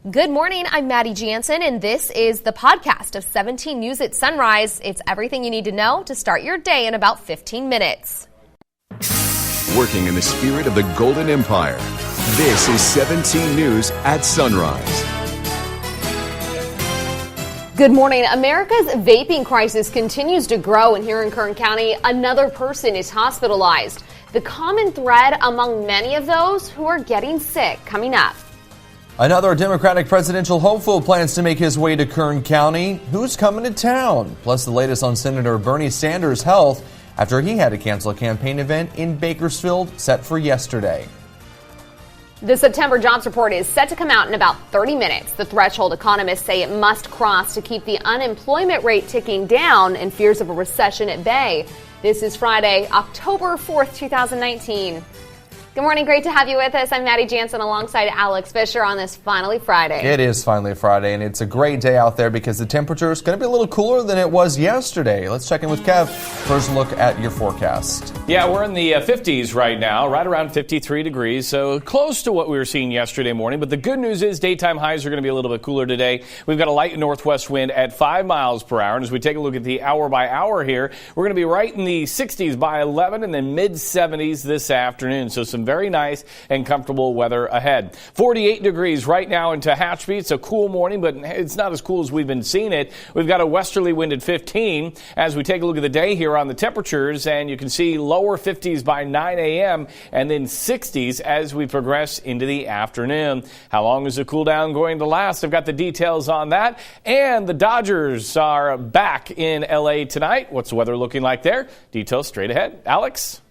Good morning, I'm Maddie Jansen, and this is the podcast of 17 News at Sunrise. It's everything you need to know to start your day in about 15 minutes. Working in the spirit of the Golden Empire, this is 17 News at Sunrise. Good morning. America's vaping crisis continues to grow, and here in Kern County, another person is hospitalized. The common thread among many of those who are getting sick coming up. Another Democratic presidential hopeful plans to make his way to Kern County. Who's coming to town? Plus the latest on Senator Bernie Sanders' health after he had to cancel a campaign event in Bakersfield set for yesterday. The September jobs report is set to come out in about 30 minutes. The threshold economists say it must cross to keep the unemployment rate ticking down and fears of a recession at bay. This is Friday, October 4th, 2019. Good morning. Great to have you with us. I'm Maddie Jansen alongside Alex Fisher on this Finally Friday. It is Finally Friday, and it's a great day out there because the temperature is going to be a little cooler than it was yesterday. Let's check in with Kev. First look at your forecast. Yeah, we're in the 50s right now, right around 53 degrees, so close to what we were seeing yesterday morning. But the good news is daytime highs are going to be a little bit cooler today. We've got a light northwest wind at 5 miles per hour. And as we take a look at the hour by hour here, we're going to be right in the 60s by 11 and then mid 70s this afternoon. So some very nice and comfortable weather ahead. 48 degrees right now in Tehachapi. It's a cool morning, but it's not as cool as we've been seeing it. We've got a westerly wind at 15 as we take a look at the day here on the temperatures, and you can see lower 50s by 9 a.m. and then 60s as we progress into the afternoon. How long is the cool down going to last? I've got the details on that. And the Dodgers are back in L.A. tonight. What's the weather looking like there? Details straight ahead. Alex?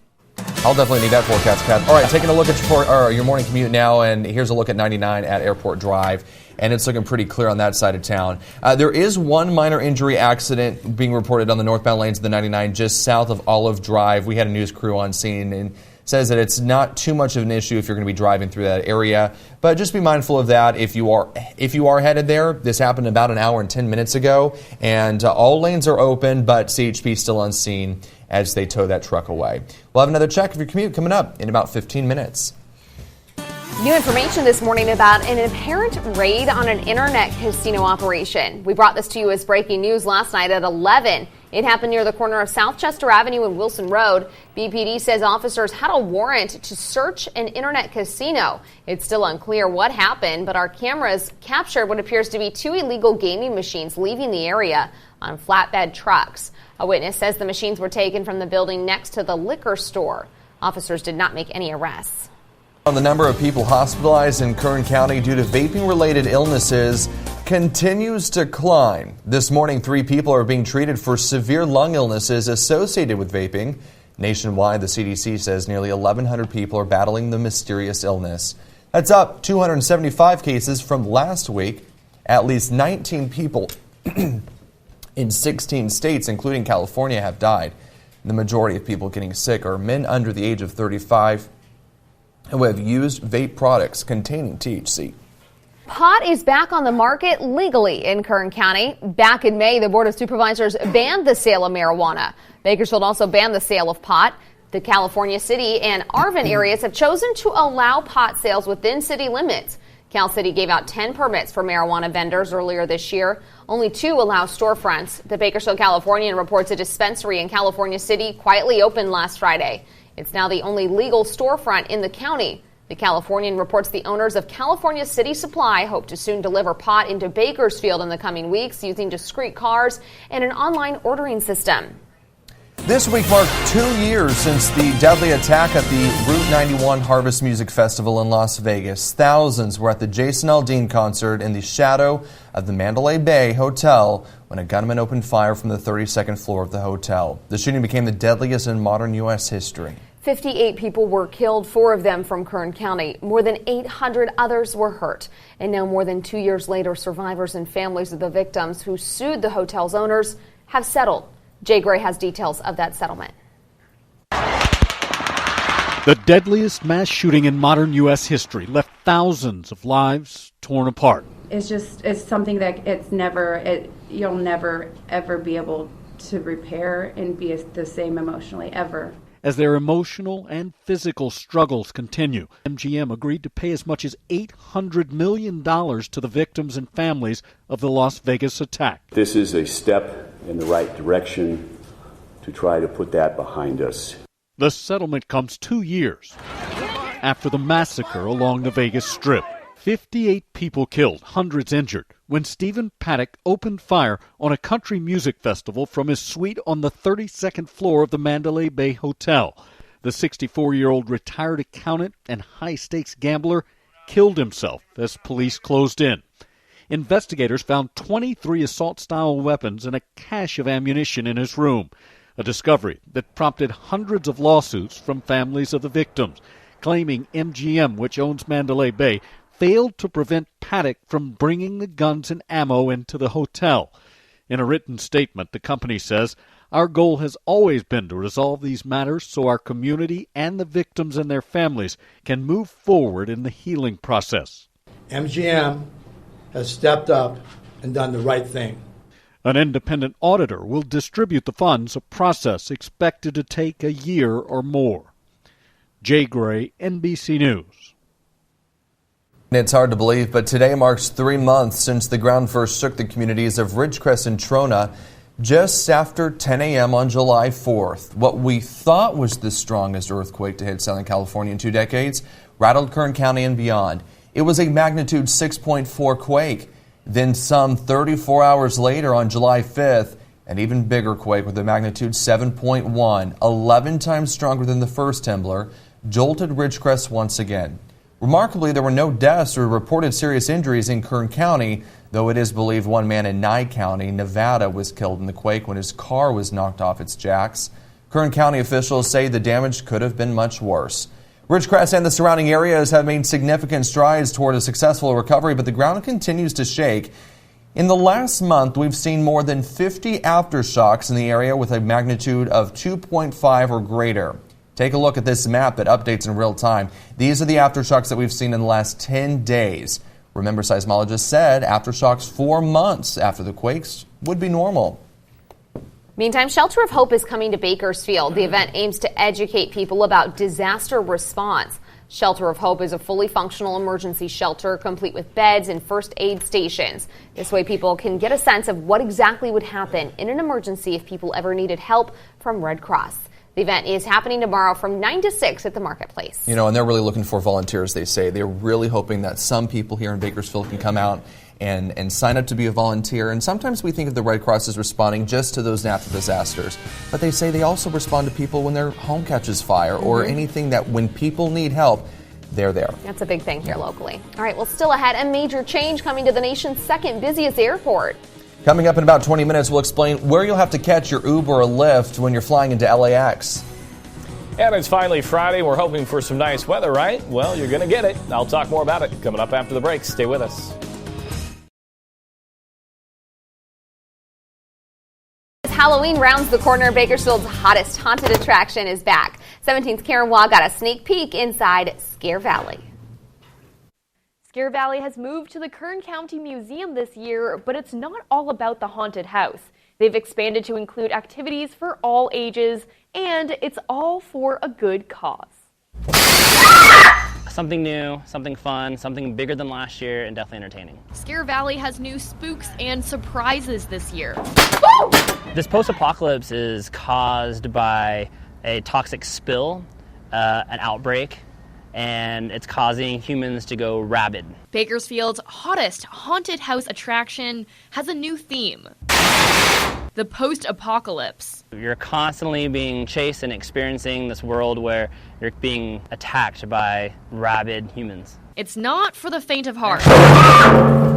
I'll definitely need that forecast, Kev. All right, taking a look at your morning commute now, and here's a look at 99 at Airport Drive, and it's looking pretty clear on that side of town. There is one minor injury accident being reported on the northbound lanes of the 99 just south of Olive Drive. We had a news crew on scene and says that it's not too much of an issue if you're going to be driving through that area, but just be mindful of that if you are headed there. This happened about an hour and 10 minutes ago, and all lanes are open, but CHP still on scene as they tow that truck away. We'll have another check of your commute coming up in about 15 minutes. New information this morning about an apparent raid on an internet casino operation. We brought this to you as breaking news last night at 11. It happened near the corner of South Chester Avenue and Wilson Road. BPD says officers had a warrant to search an internet casino. It's still unclear what happened, but our cameras captured what appears to be two illegal gaming machines leaving the area on flatbed trucks. A witness says the machines were taken from the building next to the liquor store. Officers did not make any arrests. The number of people hospitalized in Kern County due to vaping-related illnesses continues to climb. This morning, 3 people are being treated for severe lung illnesses associated with vaping. Nationwide, the CDC says nearly 1,100 people are battling the mysterious illness. That's up 275 cases from last week. At least 19 people in 16 states, including California, have died. The majority of people getting sick are men under the age of 35 who have used vape products containing THC. Pot is back on the market legally in Kern County. Back in May, the Board of Supervisors banned the sale of marijuana. Bakersfield also banned the sale of pot. The California City and Arvin areas have chosen to allow pot sales within city limits. Cal City gave out 10 permits for marijuana vendors earlier this year. Only 2 allow storefronts. The Bakersfield Californian reports a dispensary in California City quietly opened last Friday. It's now the only legal storefront in the county. The Californian reports the owners of California City Supply hope to soon deliver pot into Bakersfield in the coming weeks using discrete cars and an online ordering system. This week marked 2 years since the deadly attack at the Route 91 Harvest Music Festival in Las Vegas. Thousands were at the Jason Aldean concert in the shadow of the Mandalay Bay Hotel when a gunman opened fire from the 32nd floor of the hotel. The shooting became the deadliest in modern U.S. history. 58 people were killed, 4 of them from Kern County. More than 800 others were hurt. And now more than 2 years later, survivors and families of the victims who sued the hotel's owners have settled. Jay Gray has details of that settlement. The deadliest mass shooting in modern U.S. history left thousands of lives torn apart. It's something that you'll never, ever be able to repair and be the same emotionally, ever. as their emotional and physical struggles continue. MGM agreed to pay as much as $800 million to the victims and families of the Las Vegas attack. This is a step in the right direction to try to put that behind us. The settlement comes 2 years after the massacre along the Vegas Strip. 58 people killed, hundreds injured, when Stephen Paddock opened fire on a country music festival from his suite on the 32nd floor of the Mandalay Bay Hotel. The 64-year-old retired accountant and high-stakes gambler killed himself as police closed in. Investigators found 23 assault-style weapons and a cache of ammunition in his room, a discovery that prompted hundreds of lawsuits from families of the victims, claiming MGM, which owns Mandalay Bay, failed to prevent Paddock from bringing the guns and ammo into the hotel. In a written statement, the company says, "Our goal has always been to resolve these matters so our community and the victims and their families can move forward in the healing process." MGM has stepped up and done the right thing. An independent auditor will distribute the funds, a process expected to take a year or more. Jay Gray, NBC News. It's hard to believe, but today marks 3 months since the ground first shook the communities of Ridgecrest and Trona just after 10 a.m. on July 4th. What we thought was the strongest earthquake to hit Southern California in 2 decades rattled Kern County and beyond. It was a magnitude 6.4 quake. Then some 34 hours later on July 5th, an even bigger quake with a magnitude 7.1, 11 times stronger than the first Tembler, jolted Ridgecrest once again. Remarkably, there were no deaths or reported serious injuries in Kern County, though it is believed one man in Nye County, Nevada, was killed in the quake when his car was knocked off its jacks. Kern County officials say the damage could have been much worse. Ridgecrest and the surrounding areas have made significant strides toward a successful recovery, but the ground continues to shake. In the last month, we've seen more than 50 aftershocks in the area with a magnitude of 2.5 or greater. Take a look at this map that updates in real time. These are the aftershocks that we've seen in the last 10 days. Remember, seismologists said aftershocks 4 months after the quakes would be normal. Meantime, Shelter of Hope is coming to Bakersfield. The event aims to educate people about disaster response. Shelter of Hope is a fully functional emergency shelter complete with beds and first aid stations. This way people can get a sense of what exactly would happen in an emergency if people ever needed help from Red Cross. The event is happening tomorrow from 9 to 6 at the marketplace. You know, and they're really looking for volunteers, they say. They're really hoping that some people here in Bakersfield can come out and sign up to be a volunteer. And sometimes we think of the Red Cross as responding just to those natural disasters. But they say they also respond to people when their home catches fire or anything that when people need help, they're there. That's a big thing here locally. All right, well, still ahead, a major change coming to the nation's second busiest airport. Coming up in about 20 minutes, we'll explain where you'll have to catch your Uber or Lyft when you're flying into LAX. And it's finally Friday. We're hoping for some nice weather, right? Well, you're going to get it. I'll talk more about it coming up after the break. Stay with us. Halloween rounds the corner. Bakersfield's hottest haunted attraction is back. 17's Karen Waugh got a sneak peek inside Scare Valley. Scare Valley has moved to the Kern County Museum this year, but it's not all about the haunted house. They've expanded to include activities for all ages, and it's all for a good cause. Something new, something fun, something bigger than last year, and definitely entertaining. Scare Valley has new spooks and surprises this year. This post-apocalypse is caused by a toxic spill, an outbreak, and it's causing humans to go rabid. Bakersfield's hottest haunted house attraction has a new theme: the post-apocalypse. You're constantly being chased and experiencing this world where you're being attacked by rabid humans. It's not for the faint of heart,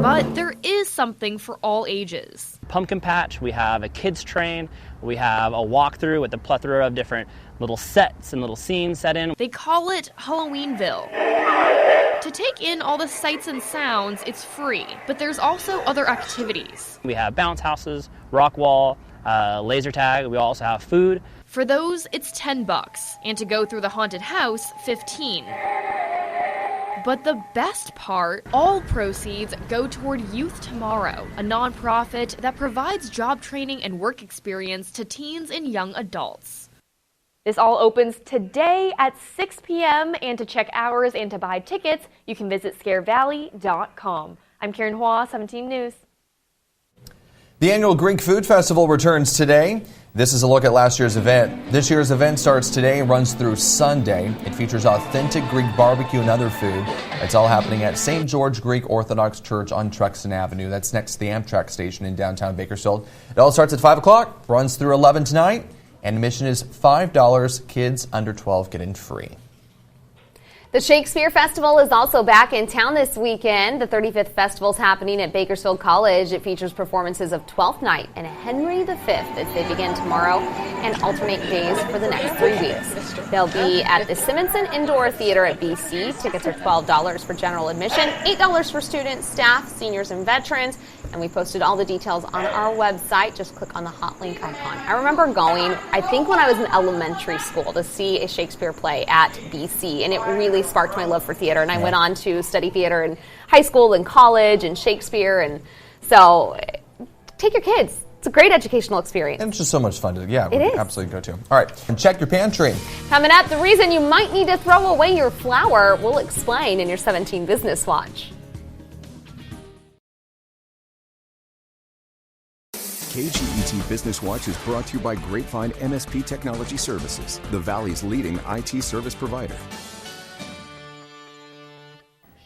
but there is something for all ages. Pumpkin patch, we have a kids train, we have a walkthrough with a plethora of different little sets and little scenes set in. They call it Halloweenville. To take in all the sights and sounds, it's free, but there's also other activities. We have bounce houses, rock wall, laser tag. We also have food. For those, it's $10, and to go through the haunted house, $15. But the best part, all proceeds go toward Youth Tomorrow, a nonprofit that provides job training and work experience to teens and young adults. This all opens today at 6 p.m. and to check hours and to buy tickets, you can visit scarevalley.com. I'm Karen Hua, 17 News. The annual Greek Food Festival returns today. This is a look at last year's event. This year's event starts today and runs through Sunday. It features authentic Greek barbecue and other food. It's all happening at St. George Greek Orthodox Church on Truxton Avenue. That's next to the Amtrak station in downtown Bakersfield. It all starts at 5 o'clock, runs through 11 tonight, and admission is $5. Kids under 12 get in free. The Shakespeare Festival is also back in town this weekend. The 35th festival is happening at Bakersfield College. It features performances of Twelfth Night and Henry V as they begin tomorrow and alternate days for the next 3 weeks. They'll be at the Simonson Indoor Theater at BC. Tickets are $12 for general admission, $8 for students, staff, seniors, and veterans. And we posted all the details on our website. Just click on the hot link icon. I remember going, I think when I was in elementary school, to see a Shakespeare play at BC, and it really sparked my love for theater. And I went on to study theater in high school and college and Shakespeare. And so take your kids. It's a great educational experience. And it's just so much fun to do. Yeah, it is. Absolutely go to. All right, and check your pantry. Coming up, the reason you might need to throw away your flour, we'll explain in your 17 Business Watch. KGET Business Watch is brought to you by Grapevine MSP Technology Services, the Valley's leading IT service provider.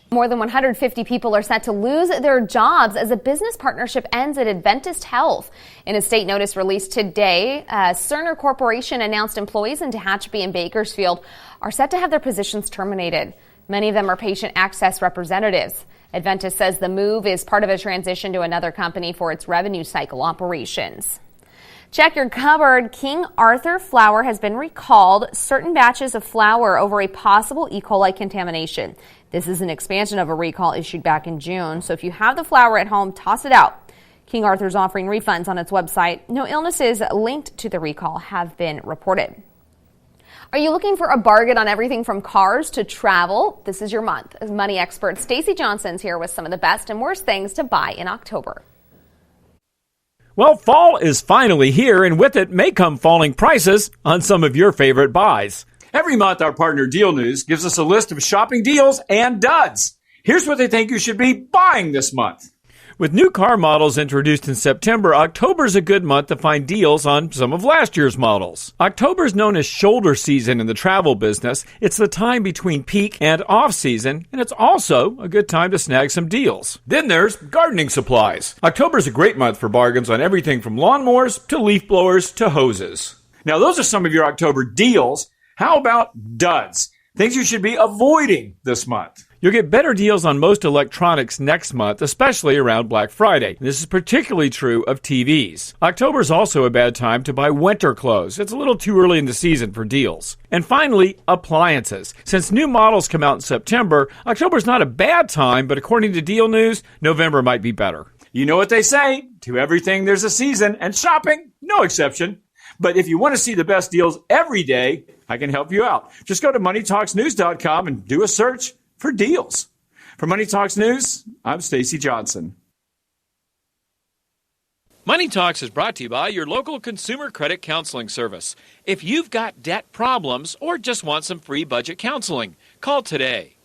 More than 150 people are set to lose their jobs as a business partnership ends at Adventist Health. In a state notice released today, Cerner Corporation announced employees in Tehachapi and Bakersfield are set to have their positions terminated. Many of them are patient access representatives. Adventist says the move is part of a transition to another company for its revenue cycle operations. Check your cupboard. King Arthur flour has been recalled, certain batches of flour over a possible E. coli contamination. This is an expansion of a recall issued back in June, so if you have the flour at home, toss it out. King Arthur's offering refunds on its website. No illnesses linked to the recall have been reported. Are you looking for a bargain on everything from cars to travel? This is your month. As money expert Stacy Johnson's here with some of the best and worst things to buy in October. Well, fall is finally here, and with it may come falling prices on some of your favorite buys. Every month, our partner Deal News gives us a list of shopping deals and duds. Here's what they think you should be buying this month. With new car models introduced in September, October's a good month to find deals on some of last year's models. October is known as shoulder season in the travel business. It's the time between peak and off-season, and it's also a good time to snag some deals. Then there's gardening supplies. October's a great month for bargains on everything from lawnmowers to leaf blowers to hoses. Now, those are some of your October deals. How about duds? Things you should be avoiding this month. You'll get better deals on most electronics next month, especially around Black Friday. This is particularly true of TVs. October is also a bad time to buy winter clothes. It's a little too early in the season for deals. And finally, appliances. Since new models come out in September, October's not a bad time, but according to Deal News, November might be better. You know what they say, to everything there's a season, and shopping, no exception. But if you want to see the best deals every day, I can help you out. Just go to MoneyTalksNews.com and do a search for deals. For Money Talks News, I'm Stacy Johnson. Money Talks is brought to you by your local consumer credit counseling service. If you've got debt problems or just want some free budget counseling, call today.